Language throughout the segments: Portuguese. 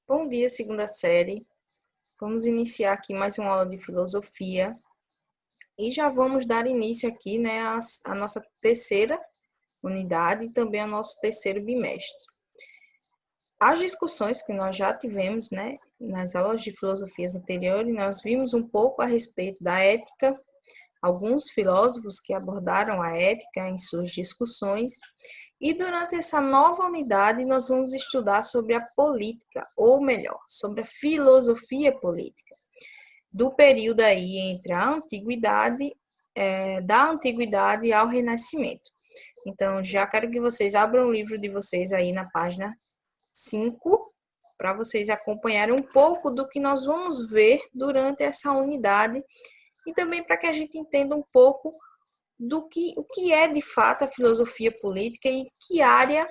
Bom dia, segunda série. Vamos iniciar aqui mais uma aula de filosofia e já vamos dar início aqui, né, à nossa terceira unidade e também ao nosso terceiro bimestre. As discussões que nós já tivemos, né, nas aulas de filosofias anteriores, nós vimos um pouco a respeito da ética, alguns filósofos que abordaram a ética em suas discussões. E durante essa nova unidade, nós vamos estudar sobre a política, ou melhor, sobre a filosofia política, do período aí entre a antiguidade, da antiguidade ao Renascimento. Então, já quero que vocês abram o livro de vocês aí na página 5, para vocês acompanharem um pouco do que nós vamos ver durante essa unidade e também para que a gente entenda um pouco o que é de fato a filosofia política e que área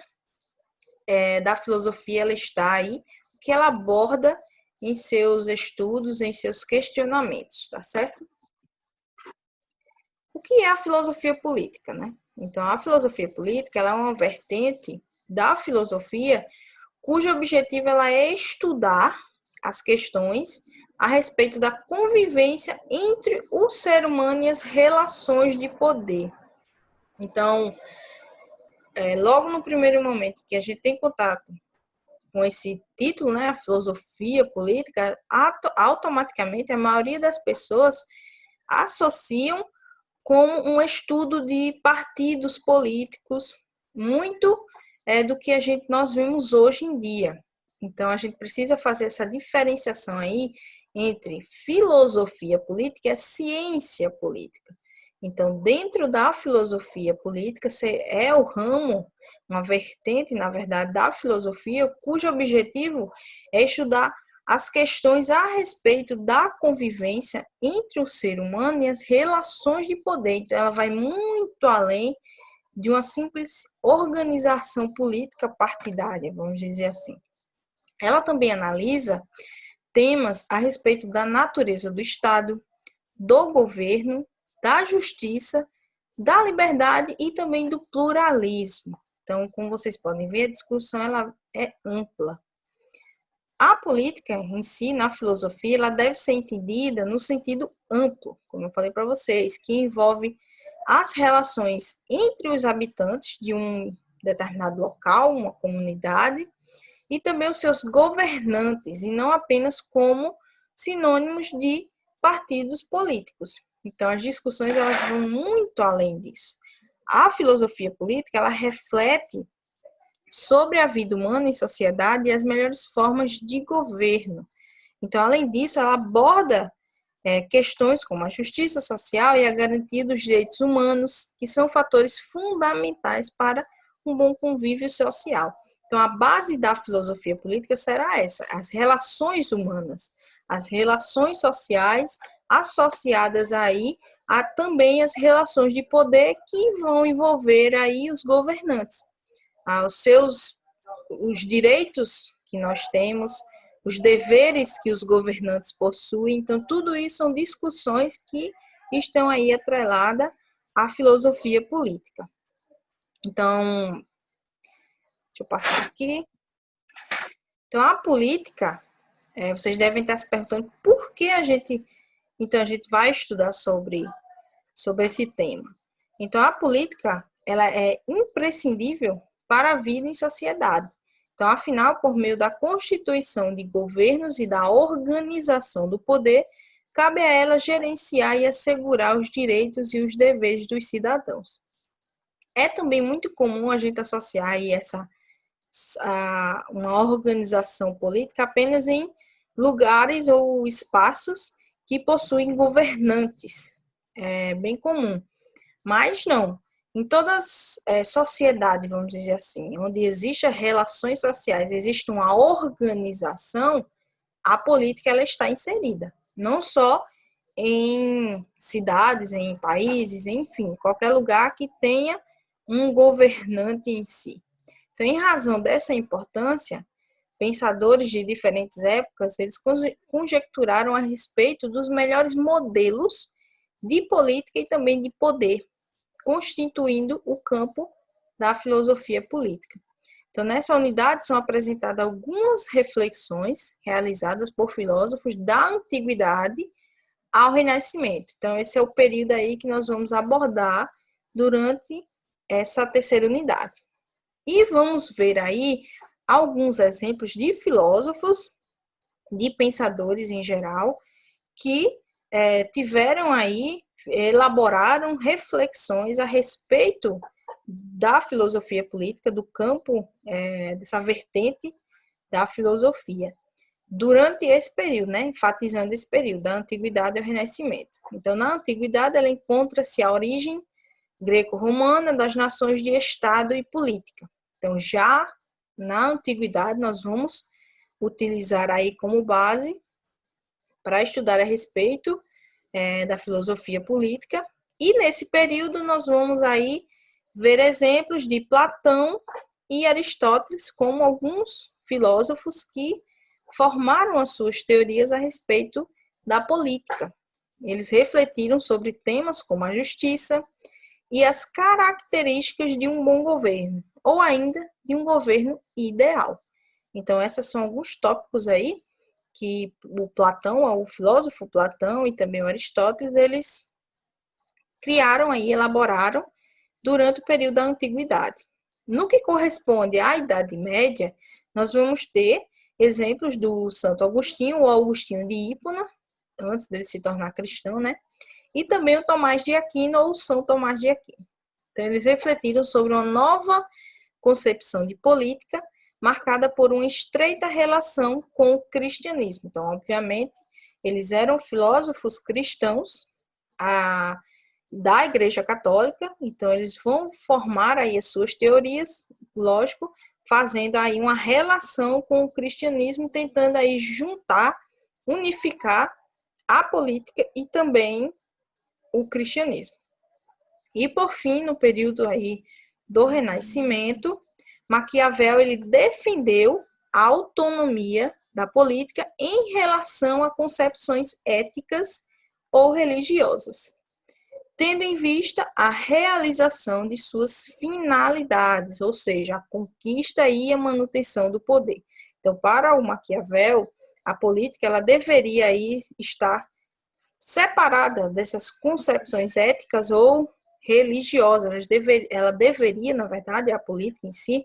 da filosofia ela está aí, que ela aborda em seus estudos, em seus questionamentos, tá certo? O que é a filosofia política, né? Então, a filosofia política ela é uma vertente da filosofia cujo objetivo ela é estudar as questões a respeito da convivência entre o ser humano e as relações de poder. Então, logo no primeiro momento que a gente tem contato com esse título, né, a filosofia política, automaticamente a maioria das pessoas associam com um estudo de partidos políticos, muito do que nós vemos hoje em dia. Então, a gente precisa fazer essa diferenciação aí entre filosofia política e ciência política. Então, dentro da filosofia política, é o ramo, uma vertente, na verdade, da filosofia, cujo objetivo é estudar as questões a respeito da convivência entre o ser humano e as relações de poder. Então, ela vai muito além de uma simples organização política partidária, vamos dizer assim. Ela também analisa temas a respeito da natureza do Estado, do governo, da justiça, da liberdade e também do pluralismo. Então, como vocês podem ver, a discussão ela é ampla. A política em si, na filosofia, ela deve ser entendida no sentido amplo, como eu falei para vocês, que envolve as relações entre os habitantes de um determinado local, uma comunidade, e também os seus governantes, e não apenas como sinônimos de partidos políticos. Então, as discussões elas vão muito além disso. A filosofia política ela reflete sobre a vida humana em sociedade e as melhores formas de governo. Então, além disso, ela aborda questões como a justiça social e a garantia dos direitos humanos, que são fatores fundamentais para um bom convívio social. Então, a base da filosofia política será essa, as relações humanas, as relações sociais associadas aí a também as relações de poder que vão envolver aí os governantes, os direitos que nós temos, os deveres que os governantes possuem. Então, tudo isso são discussões que estão aí atreladas à filosofia política. Então, deixa eu passar aqui. Então, a política, vocês devem estar se perguntando por que a gente vai estudar sobre esse tema. Então, a política, ela é imprescindível para a vida em sociedade. Então, afinal, por meio da constituição de governos e da organização do poder, cabe a ela gerenciar e assegurar os direitos e os deveres dos cidadãos. É também muito comum a gente associar aí uma organização política apenas em lugares ou espaços que possuem governantes. É bem comum. Mas não. Em todas as sociedades, vamos dizer assim, onde existem relações sociais, existe uma organização, a política ela está inserida. Não só em cidades, em países, enfim, qualquer lugar que tenha um governante em si. Então, em razão dessa importância, pensadores de diferentes épocas, eles conjecturaram a respeito dos melhores modelos de política e também de poder, constituindo o campo da filosofia política. Então, nessa unidade são apresentadas algumas reflexões realizadas por filósofos da antiguidade ao Renascimento. Então, esse é o período aí que nós vamos abordar durante essa terceira unidade. E vamos ver aí alguns exemplos de filósofos, de pensadores em geral, que tiveram aí, elaboraram reflexões a respeito da filosofia política, do campo, dessa vertente da filosofia, durante esse período, né, enfatizando esse período, da Antiguidade ao Renascimento. Então, na Antiguidade, ela encontra-se a origem greco-romana das nações de Estado e política. Então, já na Antiguidade, nós vamos utilizar aí como base para estudar a respeito da filosofia política. E nesse período, nós vamos aí ver exemplos de Platão e Aristóteles como alguns filósofos que formaram as suas teorias a respeito da política. Eles refletiram sobre temas como a justiça e as características de um bom governo, ou ainda de um governo ideal. Então, esses são alguns tópicos aí que o Platão, o filósofo Platão e também o Aristóteles, eles criaram aí, elaboraram durante o período da Antiguidade. No que corresponde à Idade Média, nós vamos ter exemplos do Santo Agostinho, ou Agostinho de Hipona, antes dele se tornar cristão, né? E também o Tomás de Aquino, ou São Tomás de Aquino. Então, eles refletiram sobre uma nova concepção de política, marcada por uma estreita relação com o cristianismo. Então, obviamente, eles eram filósofos cristãos da Igreja Católica, então eles vão formar aí as suas teorias, lógico, fazendo aí uma relação com o cristianismo, tentando aí juntar, unificar a política e também o cristianismo. E por fim, no período aí do Renascimento, Maquiavel ele defendeu a autonomia da política em relação a concepções éticas ou religiosas, tendo em vista a realização de suas finalidades, ou seja, a conquista e a manutenção do poder. Então, para o Maquiavel, a política ela deveria aí estar separada dessas concepções éticas ou religiosas. Ela deveria, na verdade, a política em si,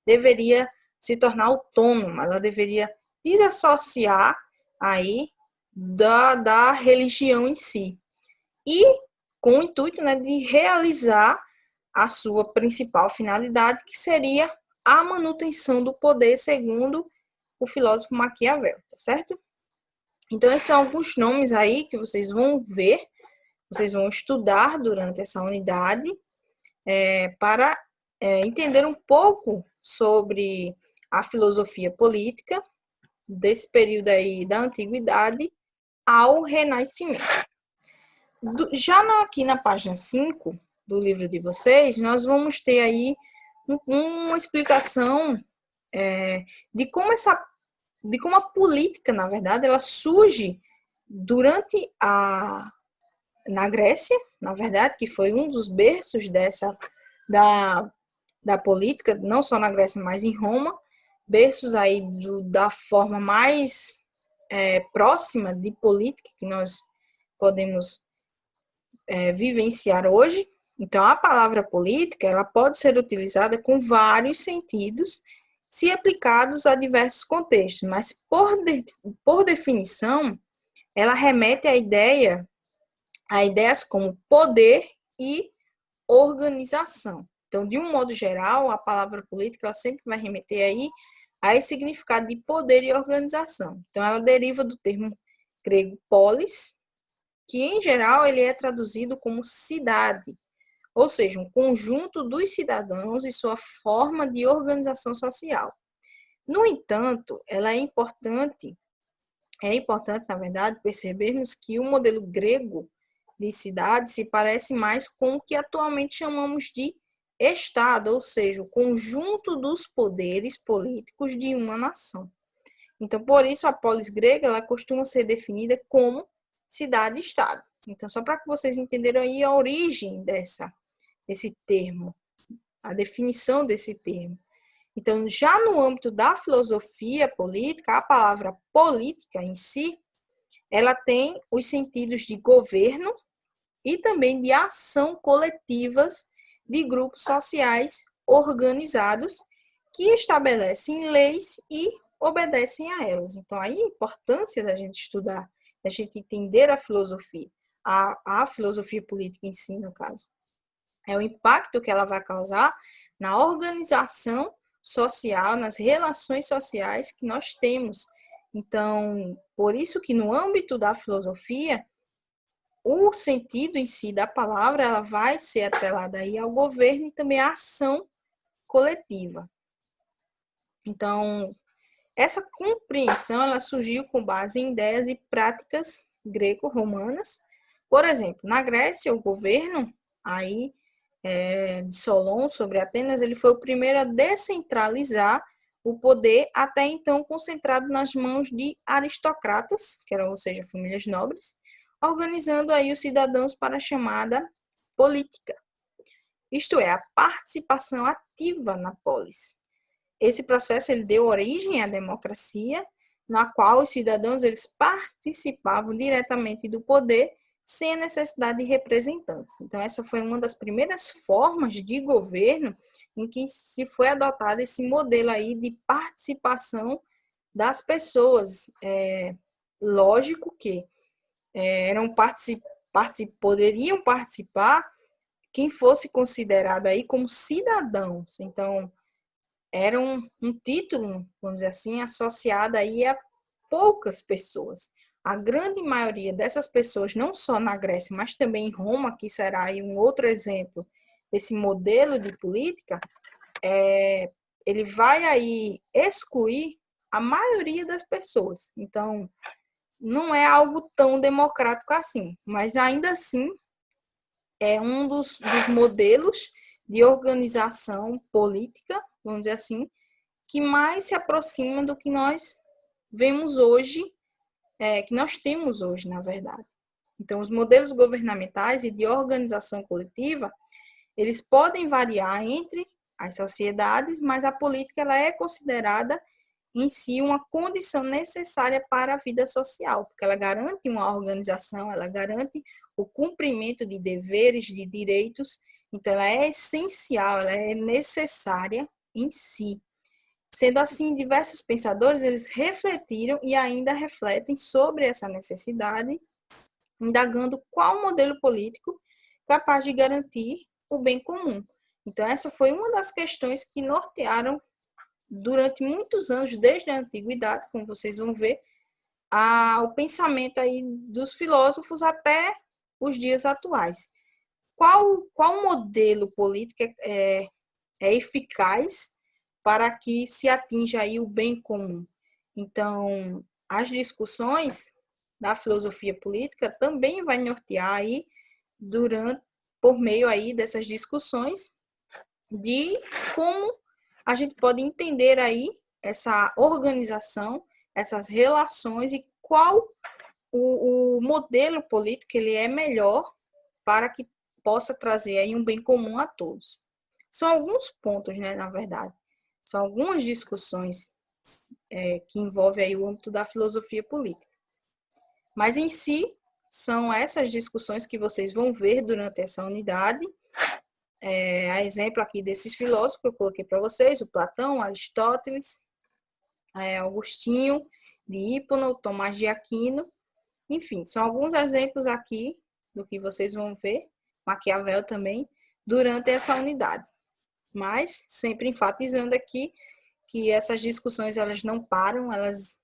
deveria se tornar autônoma, ela deveria desassociar aí da religião em si. E com o intuito, né, de realizar a sua principal finalidade, que seria a manutenção do poder, segundo o filósofo Maquiavel, tá certo? Então, esses são alguns nomes aí que vocês vão ver, vocês vão estudar durante essa unidade, para entender um pouco sobre a filosofia política desse período aí da Antiguidade ao Renascimento. Já aqui na página 5 do livro de vocês, nós vamos ter aí uma explicação de como a política, na verdade, ela surge durante na Grécia, na verdade, que foi um dos berços da política, não só na Grécia, mas em Roma, berços aí da forma mais próxima de política que nós podemos vivenciar hoje. Então, a palavra política, ela pode ser utilizada com vários sentidos, se aplicados a diversos contextos, mas, por definição, ela remete a ideias como poder e organização. Então, de um modo geral, a palavra política ela sempre vai remeter aí a esse significado de poder e organização. Então, ela deriva do termo grego polis, que em geral ele é traduzido como cidade, ou seja, um conjunto dos cidadãos e sua forma de organização social. No entanto, ela é importante, na verdade, percebermos que o modelo grego de cidade se parece mais com o que atualmente chamamos de Estado, ou seja, o conjunto dos poderes políticos de uma nação. Então, por isso, a polis grega ela costuma ser definida como cidade-estado. Então, só para que vocês entenderam aí a origem desse termo, a definição desse termo. Então, já no âmbito da filosofia política, a palavra política em si, ela tem os sentidos de governo e também de ação coletivas de grupos sociais organizados que estabelecem leis e obedecem a elas. Então, aí a importância da gente estudar, da gente entender a filosofia, a filosofia política em si, no caso, é o impacto que ela vai causar na organização social, nas relações sociais que nós temos. Então, por isso que no âmbito da filosofia, o sentido em si da palavra, ela vai ser atrelada aí ao governo e também à ação coletiva. Então, essa compreensão, ela surgiu com base em ideias e práticas greco-romanas. Por exemplo, na Grécia, o governo aí de Solon sobre Atenas, ele foi o primeiro a descentralizar o poder até então concentrado nas mãos de aristocratas, que eram, ou seja, famílias nobres, organizando aí os cidadãos para a chamada política, isto é, a participação ativa na polis. Esse processo ele deu origem à democracia, na qual os cidadãos eles participavam diretamente do poder sem a necessidade de representantes. Então, essa foi uma das primeiras formas de governo em que se foi adotado esse modelo aí de participação das pessoas. Lógico que poderiam participar quem fosse considerado aí como cidadãos. Então, era um título, vamos dizer assim, associado aí a poucas pessoas. A grande maioria dessas pessoas, não só na Grécia, mas também em Roma, que será aí um outro exemplo desse modelo de política, ele vai aí excluir a maioria das pessoas. Então, não é algo tão democrático assim, mas ainda assim é um dos modelos de organização política, vamos dizer assim, que mais se aproxima do que nós vemos hoje, que nós temos hoje, na verdade. Então, os modelos governamentais e de organização coletiva, eles podem variar entre as sociedades, mas a política ela é considerada em si uma condição necessária para a vida social, porque ela garante uma organização, ela garante o cumprimento de deveres, de direitos, então ela é essencial, ela é necessária em si. Sendo assim, diversos pensadores eles refletiram e ainda refletem sobre essa necessidade, indagando qual modelo político capaz de garantir o bem comum. Então, essa foi uma das questões que nortearam durante muitos anos, desde a antiguidade, como vocês vão ver, o pensamento aí dos filósofos até os dias atuais. Qual modelo político é eficaz para que se atinja aí o bem comum? Então, as discussões da filosofia política também vai nortear aí por meio aí dessas discussões de como a gente pode entender aí essa organização, essas relações e qual o modelo político ele é melhor para que possa trazer aí um bem comum a todos. São alguns pontos, né, na verdade. São algumas discussões que envolvem aí o âmbito da filosofia política. Mas, em si, são essas discussões que vocês vão ver durante essa unidade. A exemplo aqui desses filósofos que eu coloquei para vocês, o Platão, Aristóteles, Agostinho de Hipona, Tomás de Aquino. Enfim, são alguns exemplos aqui do que vocês vão ver, Maquiavel também, durante essa unidade. Mas, sempre enfatizando aqui que essas discussões elas não param, elas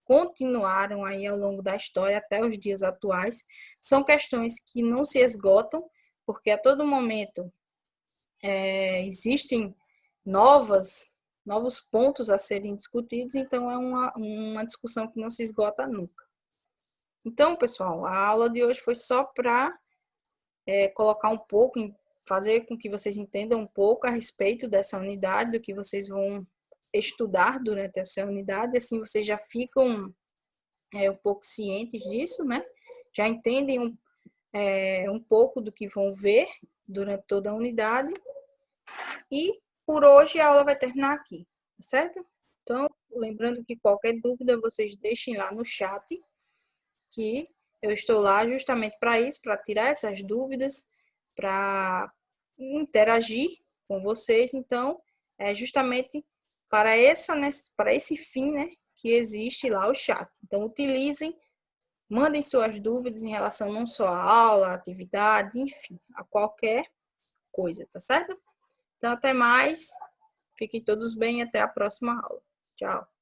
continuaram aí ao longo da história até os dias atuais. São questões que não se esgotam, porque a todo momento existem novos pontos a serem discutidos, então é uma discussão que não se esgota nunca. Então, pessoal, a aula de hoje foi só para colocar um pouco, fazer com que vocês entendam um pouco a respeito dessa unidade, do que vocês vão estudar durante essa unidade, assim vocês já ficam um pouco cientes disso, né? Já entendem um pouco do que vão ver durante toda a unidade. E por hoje a aula vai terminar aqui. certo? Então, lembrando que qualquer dúvida vocês deixem lá no chat, que eu estou lá justamente para isso, para tirar essas dúvidas, para interagir com vocês. Então, é justamente para esse fim, né, que existe lá o chat. Então, utilizem, mandem suas dúvidas em relação não só à aula, à atividade, enfim, a qualquer coisa, tá certo? Então, até mais. Fiquem todos bem e até a próxima aula. Tchau.